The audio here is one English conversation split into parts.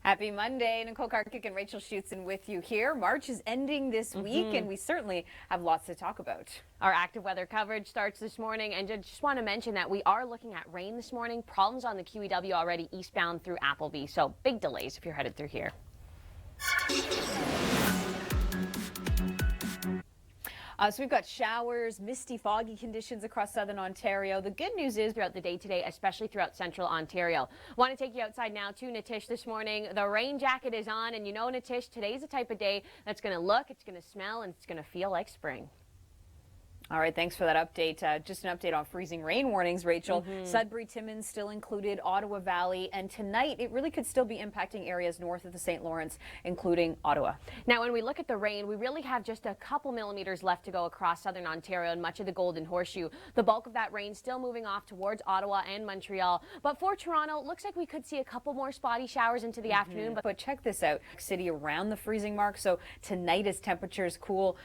Happy Monday. Nicole Karkic and Rachel Schoutsen with you here. March is ending this week, and we certainly have lots to talk about. Our active weather coverage starts this morning, and just want to mention that we are looking at rain this morning. Problems on the QEW already eastbound through Appleby, so big delays if you're headed through here. So we've got showers, misty, foggy conditions across southern Ontario. The good news is throughout the day today, especially throughout central Ontario. Want to take you outside now to Natish this morning. The rain jacket is on, and you know, Natish, today's the type of day that's going to look, it's going to smell, and it's going to feel like spring. All right, thanks for that update. Just an update on freezing rain warnings, Rachel. Sudbury, Timmins still included, Ottawa Valley, and tonight it really could still be impacting areas north of the St. Lawrence, including Ottawa. Now, when we look at the rain, we really have just a couple millimeters left to go across southern Ontario and much of the Golden Horseshoe. The bulk of that rain still moving off towards Ottawa and Montreal. But for Toronto, looks like we could see a couple more spotty showers into the afternoon. But check this out, city around the freezing mark. So tonight as temperatures cool,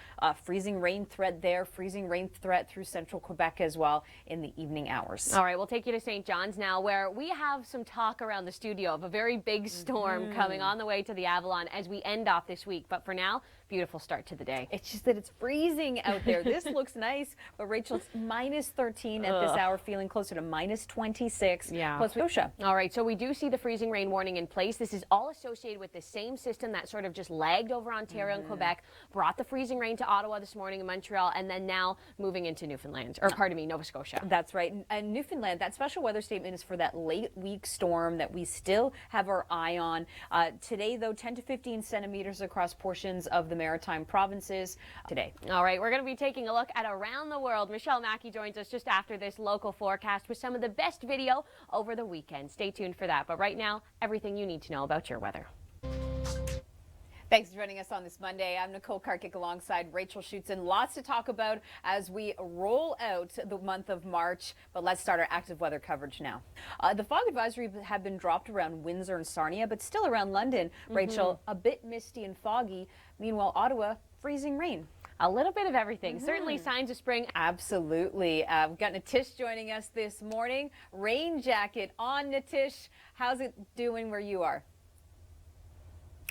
freezing rain threat there, freezing rain threat through central Quebec as well in the evening hours. All right, we'll take you to St. John's now, where we have some talk around the studio of a very big storm coming on the way to the Avalon as we end off this week. But for now, beautiful start to the day. It's just that it's freezing out there. This looks nice, but Rachel, it's minus 13 at this hour, feeling closer to minus 26. Plus Scotia. All right, so we do see the freezing rain warning in place. This is all associated with the same system that sort of just lagged over Ontario and Quebec, brought the freezing rain to Ottawa this morning in Montreal, and then now moving into Newfoundland, or pardon me, Nova Scotia. That's right. And Newfoundland, that special weather statement is for that late week storm that we still have our eye on. Today, though, 10 to 15 centimeters across portions of the Maritime provinces today. All right, we're going to be taking a look at around the world. Michelle Mackey joins us just after this local forecast with some of the best video over the weekend. Stay tuned for that. But right now, everything you need to know about your weather. Thanks for joining us on this Monday. I'm Nicole Karkic alongside Rachel Schoutsen. Lots to talk about as we roll out the month of March, but let's start our active weather coverage now. The fog advisory have been dropped around Windsor and Sarnia, but still around London. Rachel, a bit misty and foggy. Meanwhile, Ottawa, freezing rain. A little bit of everything. Certainly signs of spring. Absolutely. We've got Natish joining us this morning. Rain jacket on, Natish. How's it doing where you are?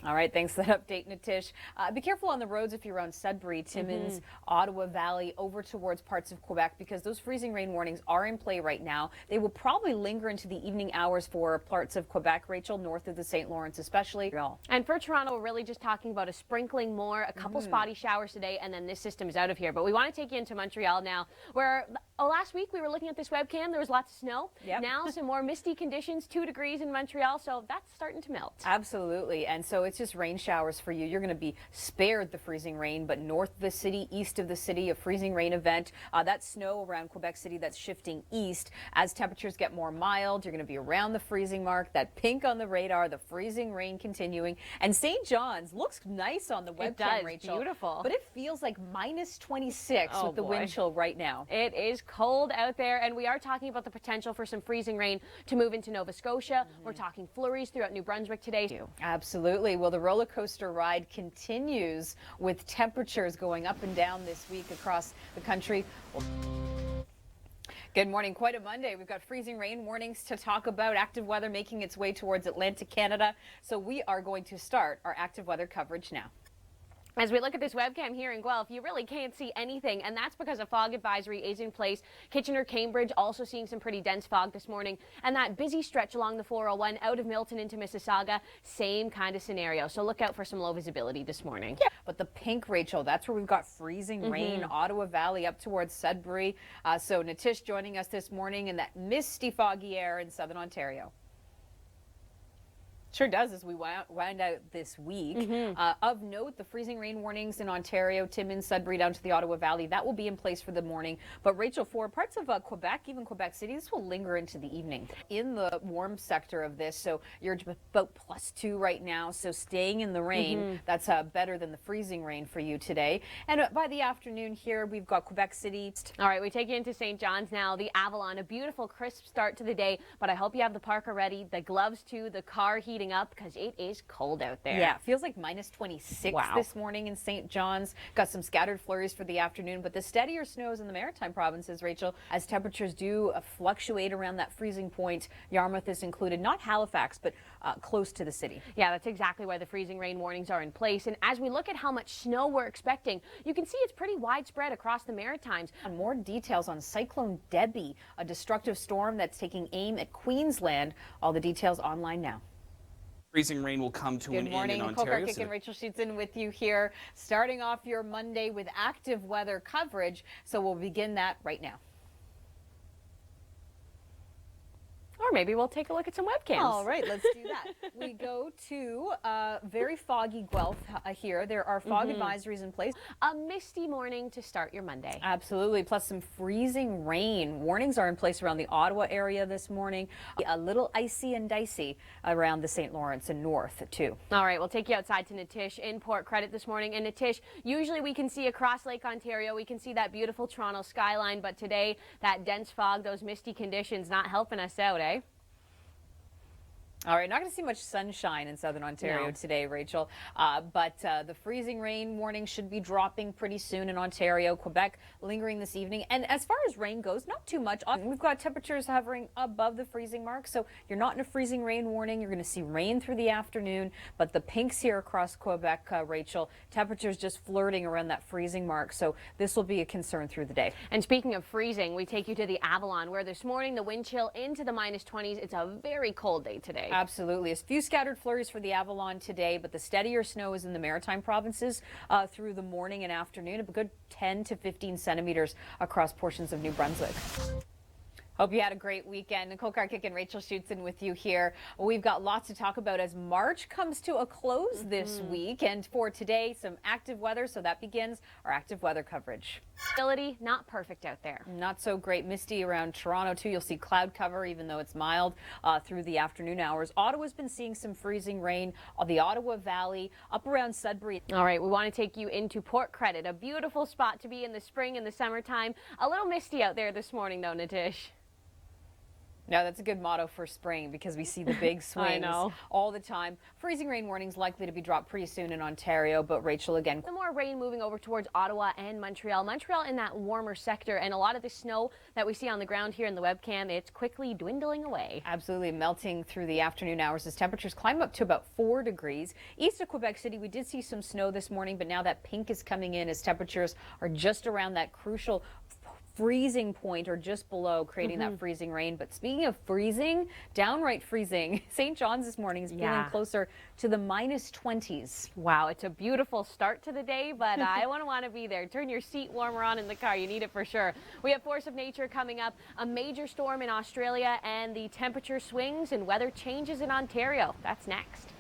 All right, thanks for that update, Natish. Be careful on the roads if you're around Sudbury, Timmins, Ottawa Valley, over towards parts of Quebec, because those freezing rain warnings are in play right now. They will probably linger into the evening hours for parts of Quebec, Rachel, north of the St. Lawrence especially. And for Toronto, we're really just talking about a sprinkling more, a couple spotty showers today, and then this system is out of here. But we want to take you into Montreal now, where last week we were looking at this webcam. There was lots of snow. Now some more misty conditions, 2 degrees in Montreal, so that's starting to melt. Absolutely. And so it's just rain showers for you. You're going to be spared the freezing rain, but north of the city, east of the city, a freezing rain event. That snow around Quebec City, that's shifting east. As temperatures get more mild, you're going to be around the freezing mark. That pink on the radar, the freezing rain continuing. And St. John's looks nice on the webcam, Rachel. Beautiful. But it feels like minus 26 with the wind chill right now. It is cold out there, and we are talking about the potential for some freezing rain to move into Nova Scotia. We're talking flurries throughout New Brunswick today, too. Absolutely. Well, the roller coaster ride continues with temperatures going up and down this week across the country. Good morning. Quite a Monday. We've got freezing rain warnings to talk about, active weather making its way towards Atlantic Canada. So we are going to start our active weather coverage now. As we look at this webcam here in Guelph, you really can't see anything, and that's because a fog advisory is in place. Kitchener, Cambridge also seeing some pretty dense fog this morning, and that busy stretch along the 401 out of Milton into Mississauga, same kind of scenario. So look out for some low visibility this morning. Yeah, but the pink, Rachel, that's where we've got freezing rain, Ottawa Valley up towards Sudbury. So Natish joining us this morning in that misty, foggy air in southern Ontario. Sure does as we wind out this week. Of note, the freezing rain warnings in Ontario, Timmins, Sudbury down to the Ottawa Valley, that will be in place for the morning. But Rachel, for parts of Quebec, even Quebec City, this will linger into the evening. In the warm sector of this, so you're about +2 right now, so staying in the rain, that's better than the freezing rain for you today. And by the afternoon here, we've got Quebec City. All right, we take you into St. John's now, the Avalon, a beautiful crisp start to the day, but I hope you have the parka ready, the gloves too, the car heating coming up because it is cold out there. Yeah, it feels like minus 26 Wow. this morning in St. John's. Got some scattered flurries for the afternoon, but the steadier snows in the maritime provinces, Rachel, as temperatures do fluctuate around that freezing point. Yarmouth is included, not Halifax, but close to the city. Yeah, that's exactly why the freezing rain warnings are in place. And as we look at how much snow we're expecting, you can see it's pretty widespread across the Maritimes. And more details on Cyclone Debbie, a destructive storm that's taking aim at Queensland. All the details online now. Freezing rain will come to an end in Good morning, Ontario. Nicole and Rachel Schoutsen with you here, starting off your Monday with active weather coverage. So we'll begin that right now. Or maybe we'll take a look at some webcams. All right, let's do that. We go to very foggy Guelph here. There are fog advisories in place. A misty morning to start your Monday. Absolutely, plus some freezing rain. Warnings are in place around the Ottawa area this morning. A little icy and dicey around the St. Lawrence and north, too. All right, we'll take you outside to Natish in Port Credit this morning. And Natish, usually we can see across Lake Ontario, we can see that beautiful Toronto skyline, but today that dense fog, those misty conditions not helping us out, eh? All right, not going to see much sunshine in southern Ontario today, Rachel, but the freezing rain warning should be dropping pretty soon in Ontario, Quebec lingering this evening. And as far as rain goes, not too much. We've got temperatures hovering above the freezing mark, so you're not in a freezing rain warning. You're going to see rain through the afternoon, but the pinks here across Quebec, Rachel, temperatures just flirting around that freezing mark, so this will be a concern through the day. And speaking of freezing, we take you to the Avalon, where this morning the wind chill into the minus 20s. It's a very cold day today. Absolutely. A few scattered flurries for the Avalon today, but the steadier snow is in the maritime provinces through the morning and afternoon, a good 10 to 15 centimeters across portions of New Brunswick. Hope you had a great weekend. Nicole and Rachel Schoutsen with you here. We've got lots to talk about as March comes to a close this week. And for today, some active weather. So that begins our active weather coverage. Visibility not perfect out there. Not so great. Misty around Toronto, too. You'll see cloud cover, even though it's mild through the afternoon hours. Ottawa's been seeing some freezing rain. The Ottawa Valley, up around Sudbury. All right, we want to take you into Port Credit, a beautiful spot to be in the spring and the summertime. A little misty out there this morning, though, Natish. No, that's a good motto for spring because we see the big swings all the time. Freezing rain warnings likely to be dropped pretty soon in Ontario, but Rachel, again, Some more rain moving over towards Ottawa and Montreal. Montreal in that warmer sector, and a lot of the snow that we see on the ground here in the webcam, it's quickly dwindling away. absolutely melting through the afternoon hours as temperatures climb up to about 4 degrees. East of Quebec City, we did see some snow this morning, but now that pink is coming in as temperatures are just around that crucial freezing point or just below, creating that freezing rain. But speaking of freezing, downright freezing, St. John's this morning is feeling closer to the minus 20s. Wow, it's a beautiful start to the day, but I want to be there. Turn your seat warmer on in the car. You need it for sure. We have Force of Nature coming up, a major storm in Australia, and the temperature swings and weather changes in Ontario. That's next.